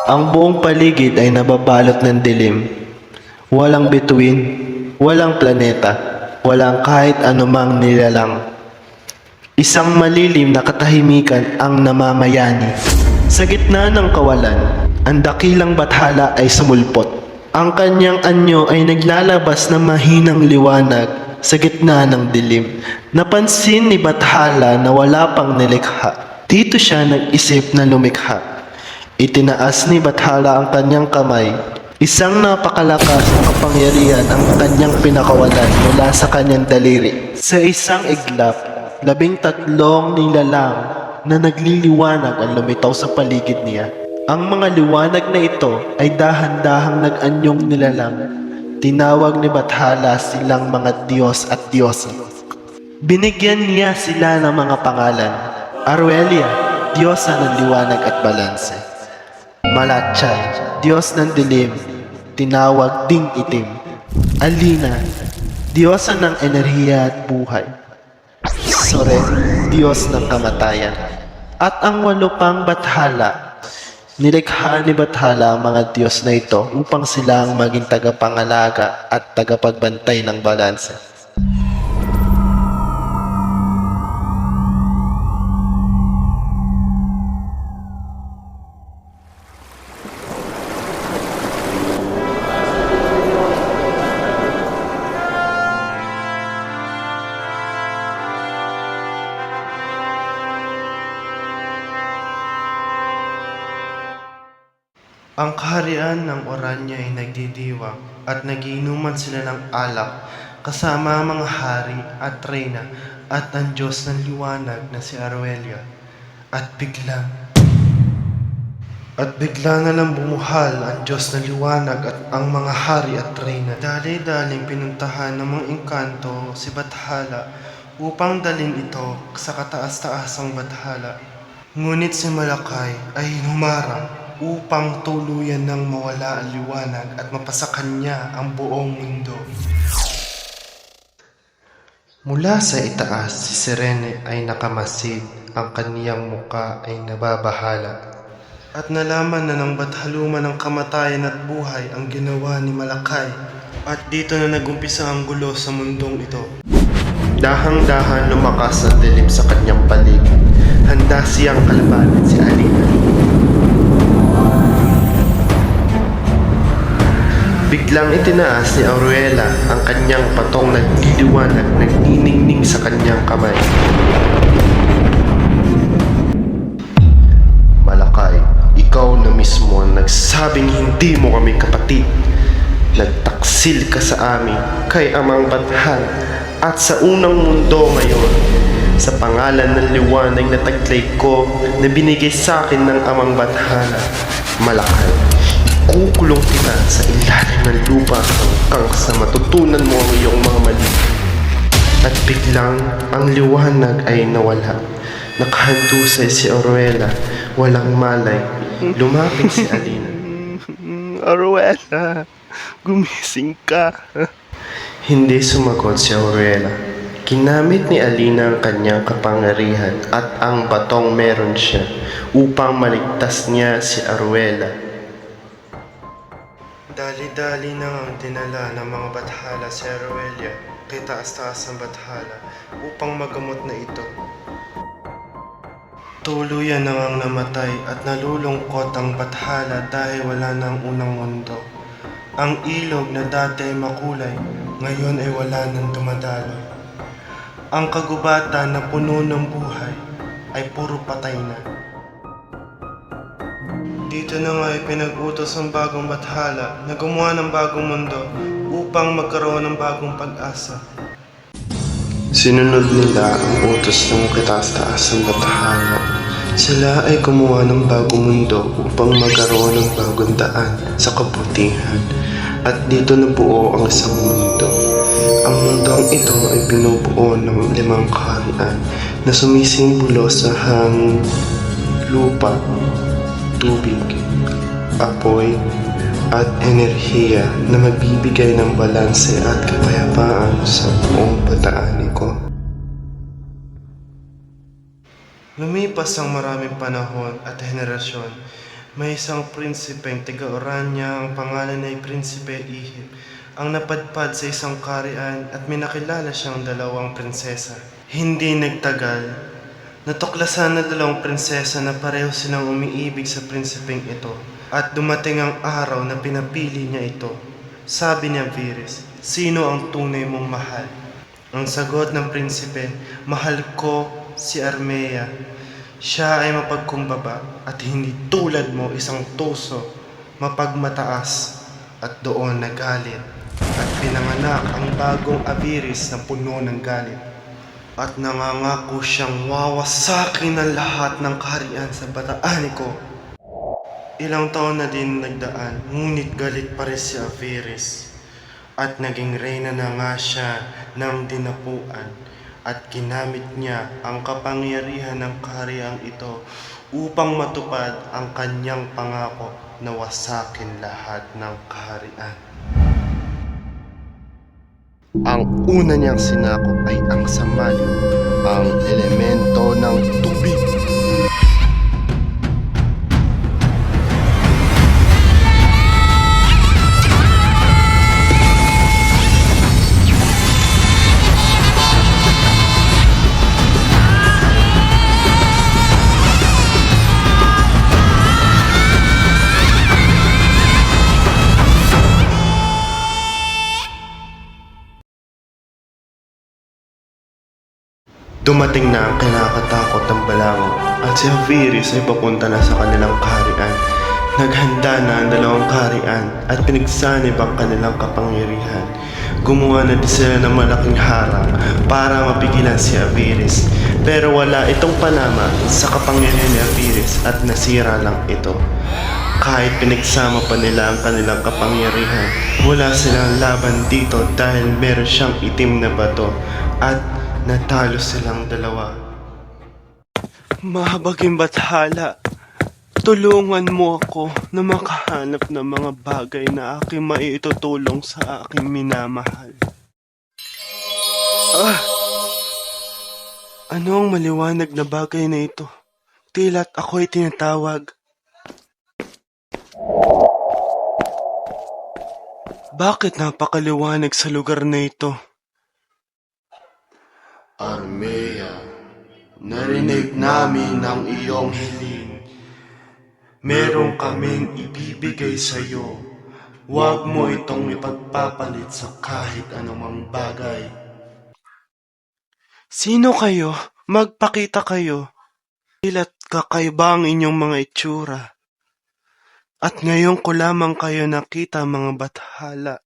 Ang buong paligid ay nababalot ng dilim. Walang bituin, walang planeta, walang kahit anumang nilalang. Isang malilim na katahimikan ang namamayani. Sa gitna ng kawalan, ang dakilang bathala ay sumulpot. Ang kanyang anyo ay naglalabas ng mahinang liwanag sa gitna ng dilim. Napansin ni Bathala na wala pang nilikha. Dito siya nag-isip na lumikha. Itinaas ni Bathala ang kanyang kamay. Isang napakalakas na kapangyarihan ang kanyang pinakawalan mula sa kanyang daliri. Sa isang iglap, 13 nilalang na nagliliwanag ang lumitaw sa paligid niya. Ang mga liwanag na ito ay dahan-dahang nag-anyong nilalang. Tinawag ni Bathala silang mga Diyos at Diyosa. Binigyan niya sila ng mga pangalan. Aruelia, Diyosa ng liwanag at balanse. Malachay, Diyos ng dilim, tinawag ding itim. Alina, Diyosa ng enerhiya at buhay. Soren, Diyos ng kamatayan. At ang 8 pang Bathala. Nilikha ni Bathala ang mga Diyos na ito upang sila ang maging tagapangalaga at tagapagbantay ng balanse. Ang kaharian ng Orania ay nagdidiwang at nagiinuman sila ng alak kasama ang mga hari at reyna at ang Diyos ng liwanag na si Aruelia. At bigla na lang bumuhal ang Diyos ng liwanag at ang mga hari at reyna. Dali-daling pinuntahan ng mga engkanto si Bathala upang dalhin ito sa kataas-taasang Bathala. Ngunit si Malakay ay humarang upang tuluyan ng mawala ang liwanag at mapasakan niya ang buong mundo. Mula sa itaas, si Serene ay nakamasid, ang kaniyang muka ay nababahala. At nalaman na ng bathaluman ng kamatayan at buhay ang ginawa ni Malakay. At dito na nagumpisa ang gulo sa mundong ito. Dahang-dahan lumakas ang dilim sa kanyang paligid. Handa siyang kalabanin si Alina. Biglang itinaas ni Aruela ang kanyang patong nagliliwanag nagniningning sa kanyang kamay. Malakay, ikaw na mismo ang nagsabing hindi mo kami kapatid. Nagtaksil ka sa amin kay Amang Bathal at sa unang mundo ngayon. Sa pangalan ng liwanag na taglay ko na binigay sa akin ng Amang Bathala, Malakay, kukulong kita sa ilalim ng lupa hanggang sa matutunan mo ang iyong mga mali. At biglang ang liwanag ay nawala. Nakahandusay si Aruela, walang malay. Lumapit si Alina. Aruela, gumising ka. Hindi sumagot si Aruela. Ginamit ni Alina ang kanyang kapangyarihan at ang batong meron siya upang maligtas niya si Aruela. Dali-dali nang dinala ng mga Bathala si Aruelia kay taas-taas ng Bathala upang magamot na ito. Tuluyan na ngang namatay at nalulungkot ang Bathala dahil wala na ang unang mundo. Ang ilog na dati ay makulay, ngayon ay wala nang dumadaloy. Ang kagubatan na puno ng buhay ay puro patay na. Dito na nga ay pinag-utos ang bagong Bathala na gumawa ng bagong mundo upang magkaroon ng bagong pag-asa. Sinunod nila ang utos ng kataas-taasang Bathala. Sila ay gumawa ng bagong mundo upang magkaroon ng bagong daan sa kabutihan. At dito nabuo ang isang mundo. Ang mundong ito ay binubuo ng 5 kaharian na sumisimbolo sa hangin, lupa, tubig, apoy, at enerhiya na magbibigay ng balanse at kapayapaan sa buong Bataani ko. Lumipas ang maraming panahon at henerasyon May isang prinsipeng taga-Orania, ang pangalan ay Prinsipe Ihip, ang napadpad sa isang kaharian at may nakilala siyang dalawang prinsesa. Hindi nagtagal, natuklasan na dalawang prinsesa na pareho silang umiibig sa prinsipeng ito at dumating ang araw na pinapili niya ito. Sabi niya Viris, sino ang tunay mong mahal? Ang sagot ng prinsipe, mahal ko si Armea. Siya ay mapagkumbaba at hindi tulad mo isang tuso, mapagmataas at doon nagalit. At pinanganak ang bagong Aviris na puno ng galit. At nangangako siyang wawasakin ang lahat ng kaharian sa Bataan ko. Ilang taon na din nagdaan, ngunit galit pa rin si Aviris. At naging reyna na nga siya ng dinapuan at ginamit niya ang kapangyarihan ng kahariang ito upang matupad ang kanyang pangako na wasakin lahat ng kaharian. Ang una niyang sinakop ay ang Samalyo, ang elemento ng tubig. Dumating na ang kinakatakot ng balango at si Aviris ay papunta na sa kanilang kaharian. Naghanda na ang dalawang kaharian at pinagsanib ang kanilang kapangyarihan. Gumawa na din sila ng malaking harang para mapigilan si Aviris. Pero wala itong panama sa kapangyarihan ni Aviris at nasira lang ito. Kahit pinagsama pa nila ang kanilang kapangyarihan, wala silang laban dito dahil meron siyang itim na bato at natalo silang dalawa. Mahabaging bathala, tulungan mo ako na makahanap ng mga bagay na aking maitutulong sa aking minamahal. Ano ang maliwanag na bagay na ito? Tila't ako'y tinatawag. Bakit napakaliwanag sa lugar na ito? Armea, narinig namin ang iyong hiling. Meron kaming ibibigay sa iyo. Huwag mo itong ipagpapalit sa kahit anumang bagay. Sino kayo? Magpakita kayo. Tila't kakaiba ang inyong mga itsura. At ngayon ko lamang kayo nakita, mga bathala.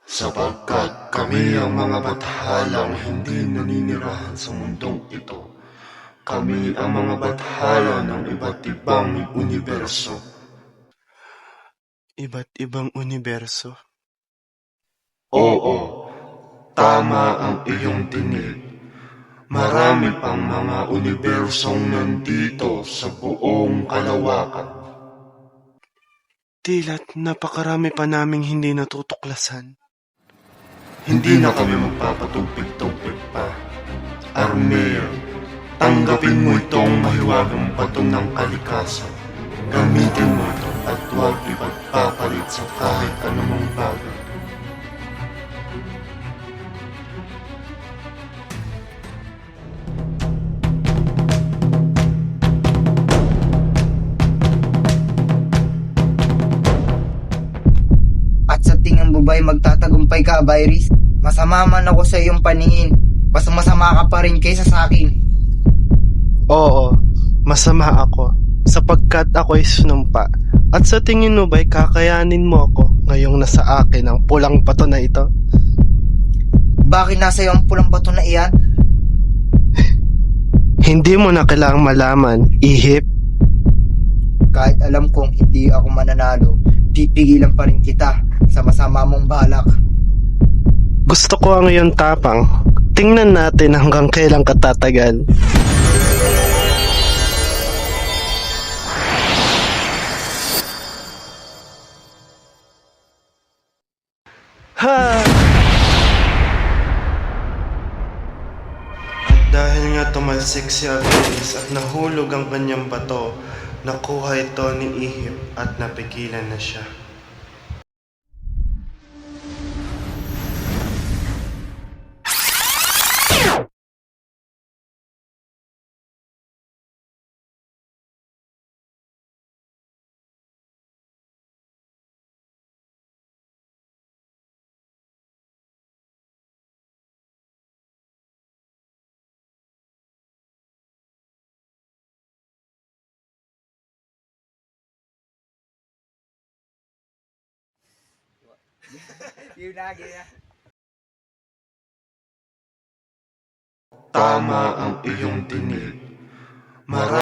Sapagkat kami ang mga bathalang hindi naninirahan sa mundong ito. Kami ang mga bathala ng iba't ibang universo. Iba't ibang universo? Oo, tama ang iyong tinig. Marami pang mga universong nandito sa buong kalawakan. Tila't napakarami pa naming hindi natutuklasan. Hindi na kami magpapatugpig-tugpig pa. Armea, tanggapin mo itong mahiwagang batong ng kalikasan. Gamitin mo ito at huwag ipagpapalit sa kahit anumang bagay. Tingin mo ba'y magtatagumpay ka, Aviris? Masama man ako sa iyong paningin. Mas masama ka pa rin kaysa sa akin. Oo, masama ako sapagkat ako'y sinumpa. At sa tingin mo ba'y kakayanin mo ako ngayong nasa akin ang pulang bato na ito? Bakit nasa iyo ang pulang bato na iyan? Hindi mo na kailangang malaman, ihip. Kahit alam kong hindi ako mananalo, pipigilan pa rin kita sa masama mong balak. Gusto ko ang iyong tapang. Tingnan natin hanggang kailan ka tatagal. Ha! At dahil nga tumalsik si Aviris at nahulog ang kanyang bato, Nakuha ito ni Ihip at napigilan na siya. Yun na, gina. Tama ang iyong tinig. Marami